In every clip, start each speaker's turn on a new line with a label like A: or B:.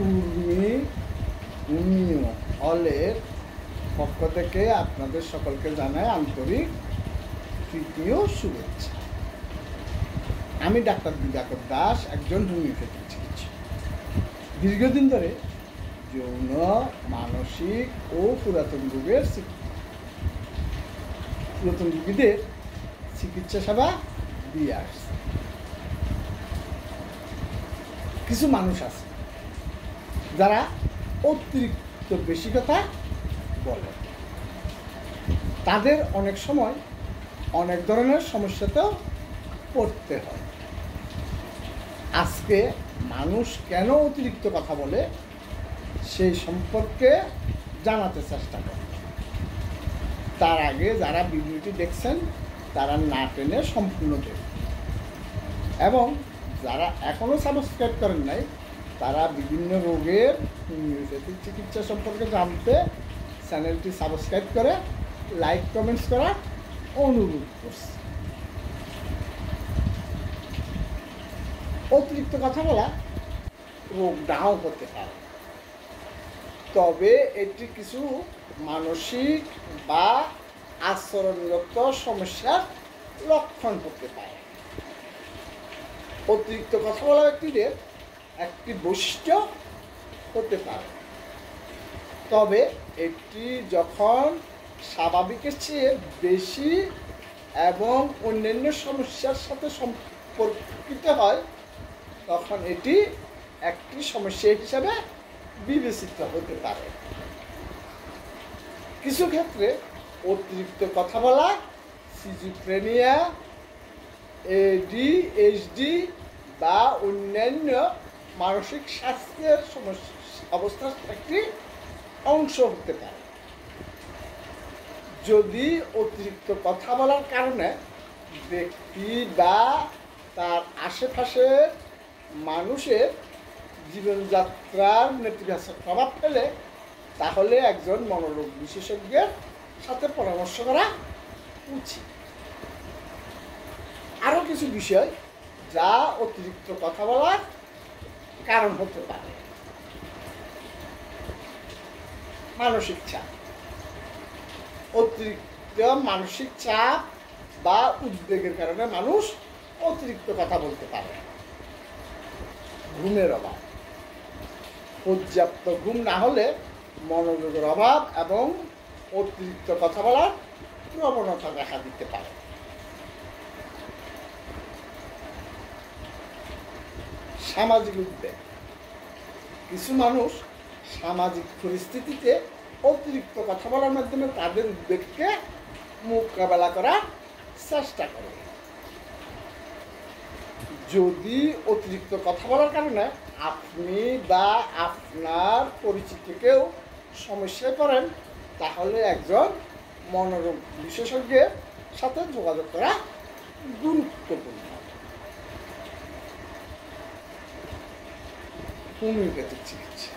A: Urmi homeo হলের পক্ষ থেকে আপনাদের সকলকে জানাই আন্তরিক প্রীতি ও শুভেচ্ছা। আমি ডাক্তার দিবাকর দাস, একজন হোমিওপ্যাথিক চিকিৎসক। দীর্ঘদিন ধরে যৌন, মানসিক ও পুরাতন রোগীদের চিকিৎসা সেবা দিয়ে আসছে। কিছু মানুষ আছে যারা অতিরিক্ত বেশি কথা বলে, তাদের অনেক সময় অনেক ধরনের সমস্যাতেও পড়তে হয়। আজকে মানুষ কেন অতিরিক্ত কথা বলে সেই সম্পর্কে জানাতে চেষ্টা করে। তার আগে যারা ভিডিওটি দেখছেন তারা না টেনে সম্পূর্ণ দেখুন, এবং যারা এখনও সাবস্ক্রাইব করেন নাই তারা বিভিন্ন রোগের হোমিওপ্যাথিক চিকিৎসা সম্পর্কে জানতে চ্যানেলটি সাবস্ক্রাইব করে লাইক কমেন্টস করার অনুরোধ করছি। অতিরিক্ত কথা বলা রোগ নাও হতে পারে, তবে এটি কিছু মানসিক বা আচরণগত সমস্যার লক্ষণ হতে পারে। অতিরিক্ত কথা বলা ব্যক্তিদের একটি বৈশিষ্ট্য হতে পারে, তবে এটি যখন স্বাভাবিকের চেয়ে বেশি এবং অন্যান্য সমস্যার সাথে সম্পর্কিত হয় তখন এটি একটি সমস্যা হিসাবে বিবেচিত হতে পারে। কিছু ক্ষেত্রে অতিরিক্ত কথা বলা সিজোফ্রেনিয়া, ADHD বা অন্যান্য মানসিক স্বাস্থ্যের অবস্থার একটি অংশ হতে পারে। যদি অতিরিক্ত কথা বলার কারণে ব্যক্তি বা তার আশেপাশের মানুষের জীবনযাত্রার নেতিবাচক প্রভাব ফেলে, তাহলে একজন মনোরোগ বিশেষজ্ঞের সাথে পরামর্শ করা উচিত। আরও কিছু বিষয় যা অতিরিক্ত কথা বলার কারণ হতে পারে। মানসিক চাপ। অতিরিক্ত মানসিক চাপ বা উদ্বেগের কারণে মানুষ অতিরিক্ত কথা বলতে পারে। ঘুমের অভাব। পর্যাপ্ত ঘুম না হলে মনোযোগের অভাব এবং অতিরিক্ত কথা বলার প্রবণতা দেখা দিতে পারে। সামাজিক উদ্বেগ। কিছু মানুষ সামাজিক পরিস্থিতিতে অতিরিক্ত কথা বলার মাধ্যমে তাদের উদ্বেগকে মোকাবেলা করার চেষ্টা করে। যদি অতিরিক্ত কথা বলার কারণে আপনি বা আপনার পরিচিত কেউ সমস্যায় পড়েন, তাহলে একজন মনোরোগ বিশেষজ্ঞের সাথে যোগাযোগ করা গুরুত্বপূর্ণ। হোমিওপ্যাথিক চিকিৎসা।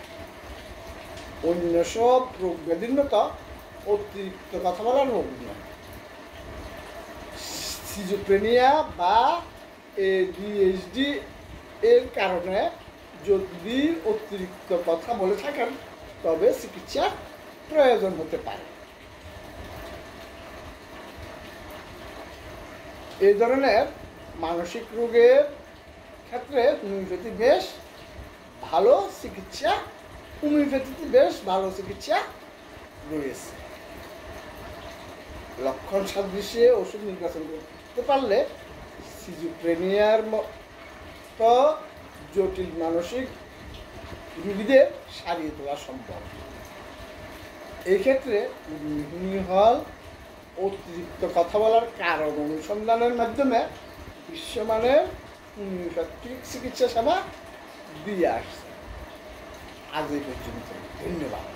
A: অন্য সব রোগ ব্যাধির মতো অতিরিক্ত কথা বলার রোগ নয়। সিজোফ্রেনিয়া বা ADHD এর কারণে যদি অতিরিক্ত কথা বলে থাকেন তবে চিকিৎসার প্রয়োজন হতে পারে। এই ধরনের মানসিক রোগের ক্ষেত্রে হোমিওপ্যাথিতে বেশ ভালো চিকিৎসা রয়েছে। লক্ষণ সাদৃশ্যে ওষুধ নির্বাচন করতে পারলে সিজোফ্রেনিয়ার মতো জটিল মানসিক রোগীদের সারিয়ে তোলা সম্ভব। এই ক্ষেত্রে হোমিও হল অতিরিক্ত কথা বলার কারণ অনুসন্ধানের মাধ্যমে বিশ্বমানের হোমিওপ্যাথিক চিকিৎসা সেবা দিয়ে আসছে। আজ এই পর্যন্ত। ধন্যবাদ।